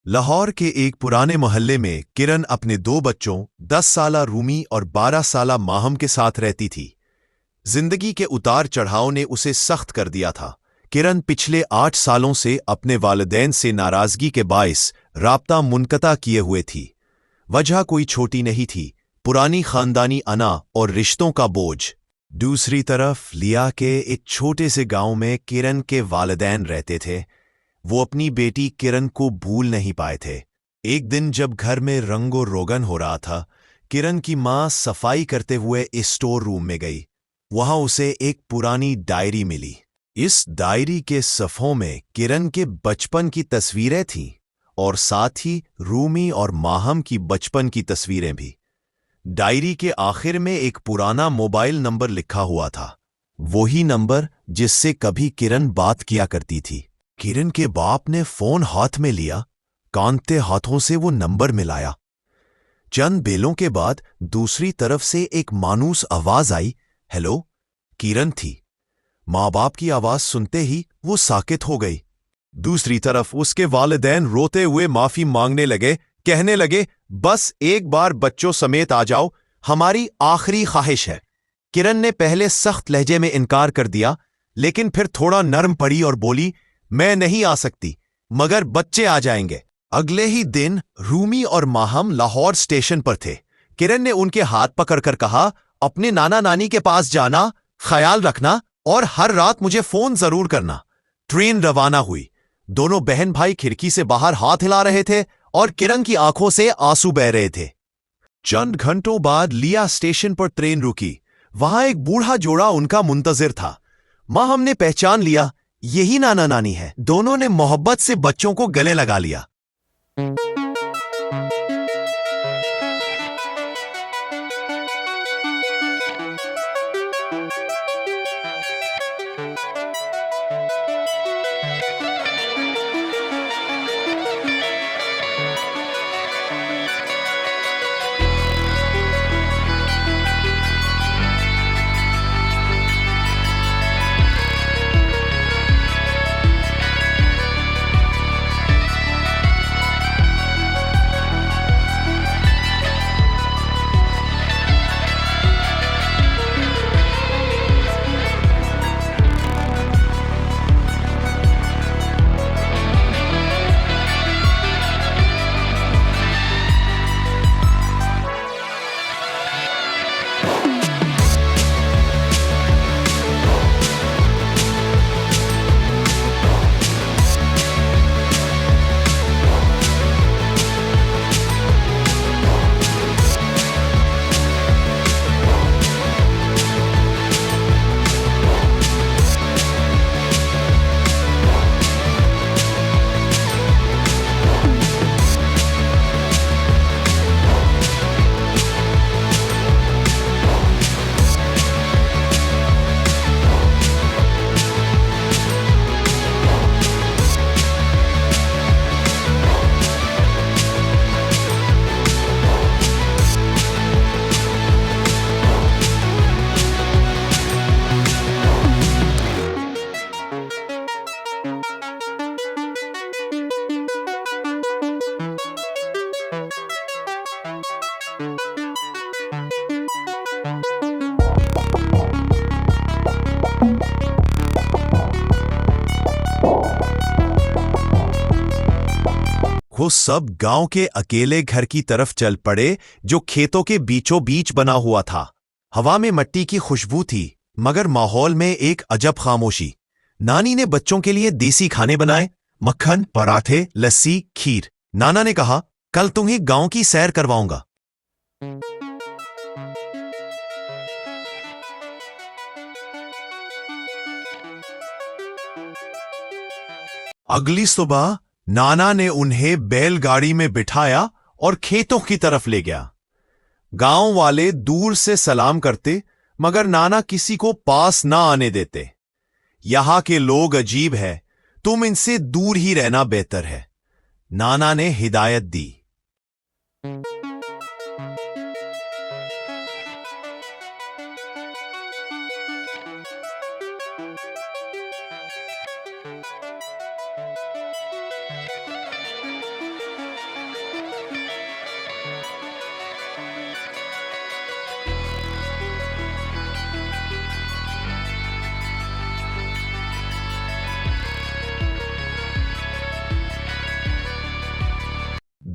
लाहौर के एक पुराने मोहल्ले में किरण अपने दो बच्चों 10 साला रूमी और 12 साला माहम के साथ रहती थी। जिंदगी के उतार चढ़ाव ने उसे सख्त कर दिया था। किरण पिछले 8 सालों से अपने वालिदैन से नाराजगी के बाइस राब्ता मुनक़ता किए हुए थी। वजह कोई छोटी नहीं थी, पुरानी खानदानी अना और रिश्तों का बोझ। दूसरी तरफ लिया के एक छोटे से गांव में किरण के वालिदैन रहते थे। वो अपनी बेटी किरण को भूल नहीं पाए थे। एक दिन जब घर में रंगो रोगन हो रहा था, किरण की मां सफाई करते हुए इस स्टोर रूम में गई। वहां उसे एक पुरानी डायरी मिली। इस डायरी के सफ़ों में किरण के बचपन की तस्वीरें थीं और साथ ही रूमी और माहम की बचपन की तस्वीरें भी। डायरी के आखिर में एक पुराना मोबाइल नंबर लिखा हुआ था, वही नंबर जिससे कभी किरण बात किया करती थी। किरण के बाप ने फोन हाथ में लिया, कांपते हाथों से वो नंबर मिलाया। चंद बेलों के बाद दूसरी तरफ से एक मानूस आवाज आई। हेलो, किरण थी। माँ बाप की आवाज सुनते ही वो साकित हो गई। दूसरी तरफ उसके वालिदैन रोते हुए माफी मांगने लगे, कहने लगे, बस एक बार बच्चों समेत आ जाओ, हमारी आखिरी ख्वाहिश है। किरण ने पहले सख्त लहजे में इनकार कर दिया, लेकिन फिर थोड़ा नरम पड़ी और बोली, मैं नहीं आ सकती, मगर बच्चे आ जाएंगे। अगले ही दिन रूमी और माहम लाहौर स्टेशन पर थे। किरण ने उनके हाथ पकड़कर कहा, अपने नाना नानी के पास जाना, ख्याल रखना और हर रात मुझे फोन जरूर करना। ट्रेन रवाना हुई। दोनों बहन भाई खिड़की से बाहर हाथ हिला रहे थे और किरण की आंखों से आंसू बह रहे थे। चंद घंटों बाद लिया स्टेशन पर ट्रेन रुकी। वहां एक बूढ़ा जोड़ा उनका मुंतजिर था। माहम ने पहचान लिया, यही नाना नानी है। दोनों ने मोहब्बत से बच्चों को गले लगा लिया। वो सब गांव के अकेले घर की तरफ चल पड़े, जो खेतों के बीचों बीच बना हुआ था। हवा में मिट्टी की खुशबू थी, मगर माहौल में एक अजब खामोशी। नानी ने बच्चों के लिए देसी खाने बनाए, मक्खन, पराठे, लस्सी, खीर। नाना ने कहा, कल तुम्हें गांव की सैर करवाऊंगा। अगली सुबह नाना ने उन्हें बैलगाड़ी में बिठाया और खेतों की तरफ ले गया। गांव वाले दूर से सलाम करते, मगर नाना किसी को पास ना आने देते। यहां के लोग अजीब है, तुम इनसे दूर ही रहना बेहतर है, नाना ने हिदायत दी।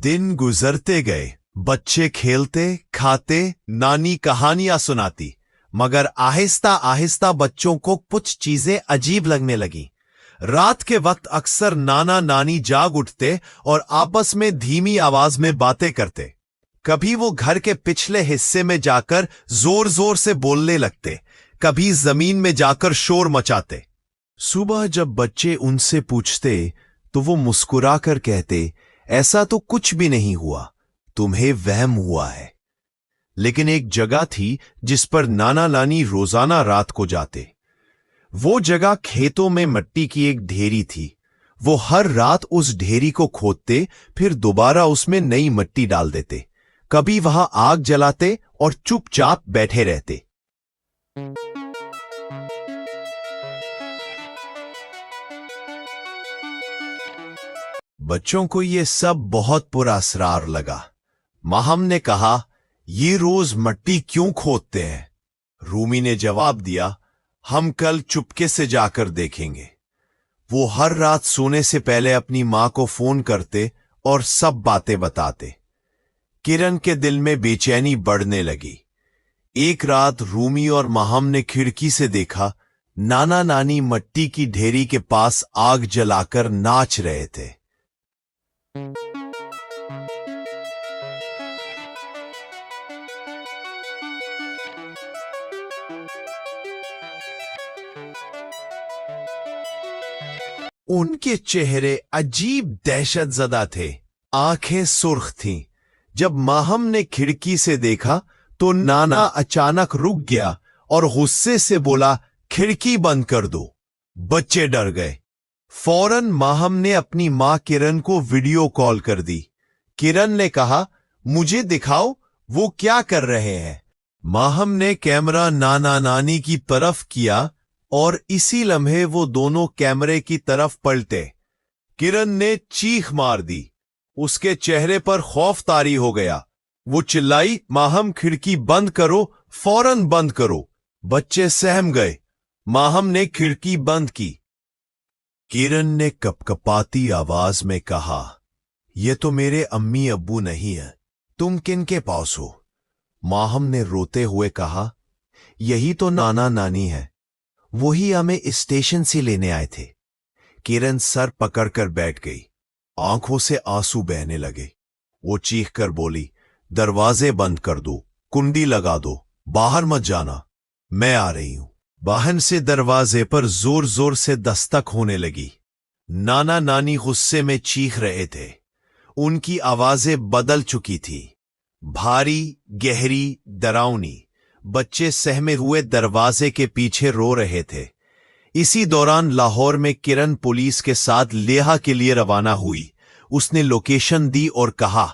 दिन गुजरते गए। बच्चे खेलते, खाते, नानी कहानियां सुनाती, मगर आहिस्ता आहिस्ता बच्चों को कुछ चीजें अजीब लगने लगी। रात के वक्त अक्सर नाना नानी जाग उठते और आपस में धीमी आवाज में बातें करते। कभी वो घर के पिछले हिस्से में जाकर जोर जोर से बोलने लगते, कभी जमीन में जाकर शोर मचाते। सुबह जब बच्चे उनसे पूछते तो वो मुस्कुराकर कहते, ऐसा तो कुछ भी नहीं हुआ, तुम्हें वहम हुआ है। लेकिन एक जगह थी जिस पर नाना नानी रोजाना रात को जाते। वो जगह खेतों में मिट्टी की एक ढेरी थी। वो हर रात उस ढेरी को खोदते, फिर दोबारा उसमें नई मिट्टी डाल देते। कभी वहां आग जलाते और चुपचाप बैठे रहते। बच्चों को ये सब बहुत पुरअसरार लगा। माहम ने कहा, ये रोज मिट्टी क्यों खोदते हैं? रूमी ने जवाब दिया, हम कल चुपके से जाकर देखेंगे। वो हर रात सोने से पहले अपनी मां को फोन करते और सब बातें बताते। किरण के दिल में बेचैनी बढ़ने लगी। एक रात रूमी और माहम ने खिड़की से देखा, नाना नानी मिट्टी की ढेरी के पास आग जलाकर नाच रहे थे। उनके चेहरे अजीब दहशतजदा थे, आंखें सुर्ख थीं। जब माहम ने खिड़की से देखा तो नाना अचानक रुक गया और गुस्से से बोला, खिड़की बंद कर दो। बच्चे डर गए। फौरन माहम ने अपनी मां किरण को वीडियो कॉल कर दी। किरण ने कहा, मुझे दिखाओ वो क्या कर रहे हैं। माहम ने कैमरा नाना नानी की तरफ किया और इसी लम्हे वो दोनों कैमरे की तरफ पलटे। किरण ने चीख मार दी। उसके चेहरे पर खौफ तारी हो गया। वो चिल्लाई, माहम खिड़की बंद करो, फौरन बंद करो। बच्चे सहम गए। माहम ने खिड़की बंद की। किरण ने कपकपाती आवाज में कहा, ये तो मेरे अम्मी अब्बू नहीं है, तुम किनके पास हो? माहम ने रोते हुए कहा, यही तो नाना नानी है, वही हमें स्टेशन से लेने आए थे। किरण सर पकड़कर बैठ गई। आंखों से आंसू बहने लगे। वो चीखकर बोली, दरवाजे बंद कर दो, कुंडी लगा दो, बाहर मत जाना, मैं आ रही हूं। बाहर से दरवाजे पर जोर जोर से दस्तक होने लगी। नाना नानी गुस्से में चीख रहे थे। उनकी आवाजें बदल चुकी थी, भारी, गहरी, डरावनी। बच्चे सहमे हुए दरवाजे के पीछे रो रहे थे। इसी दौरान लाहौर में किरण पुलिस के साथ लेह के लिए रवाना हुई। उसने लोकेशन दी और कहा,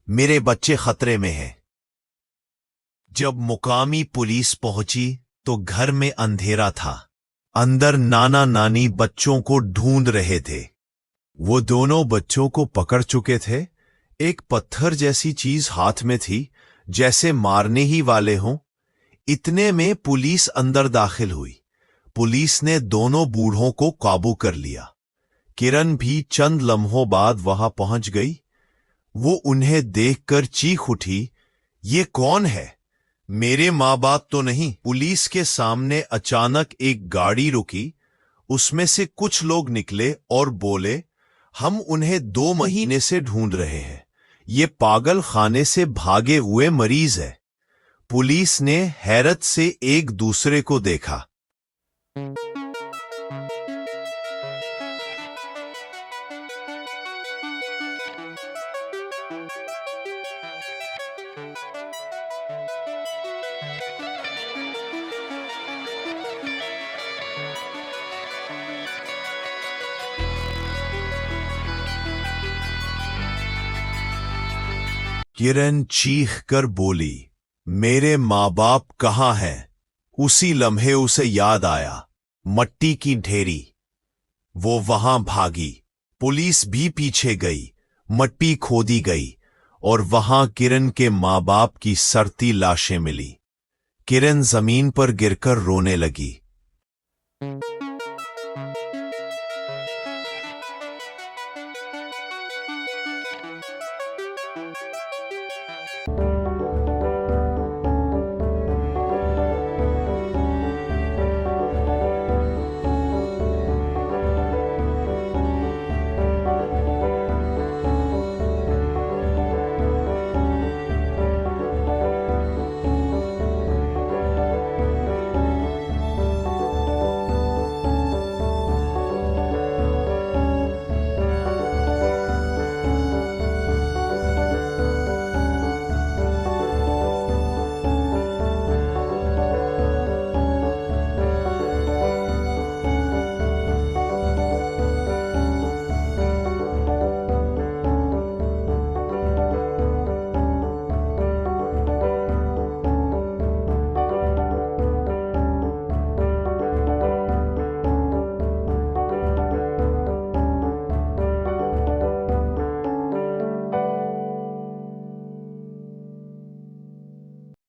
मेरे बच्चे खतरे में हैं। जब मुकामी पुलिस पहुंची तो घर में अंधेरा था। अंदर नाना नानी बच्चों को ढूंढ रहे थे। वो दोनों बच्चों को पकड़ चुके थे। एक पत्थर जैसी चीज हाथ में थी, जैसे मारने ही वाले हों। इतने में पुलिस अंदर दाखिल हुई। पुलिस ने दोनों बूढ़ों को काबू कर लिया। किरण भी चंद लम्हों बाद वहां पहुंच गई। वो उन्हें देखकर चीख उठी, ये कौन है? मेरे माँ बाप तो नहीं। पुलिस के सामने अचानक एक गाड़ी रुकी। उसमें से कुछ लोग निकले और बोले, हम उन्हें 2 महीने से ढूंढ रहे हैं, ये पागल खाने से भागे हुए मरीज है। पुलिस ने हैरत से एक दूसरे को देखा। किरण चीख कर बोली, मेरे माँ बाप कहाँ हैं? उसी लम्हे उसे याद आया, मिट्टी की ढेरी। वो वहां भागी। पुलिस भी पीछे गई। मिट्टी खोदी गई और वहां किरण के माँ बाप की सड़ती लाशें मिली। किरण जमीन पर गिरकर रोने लगी।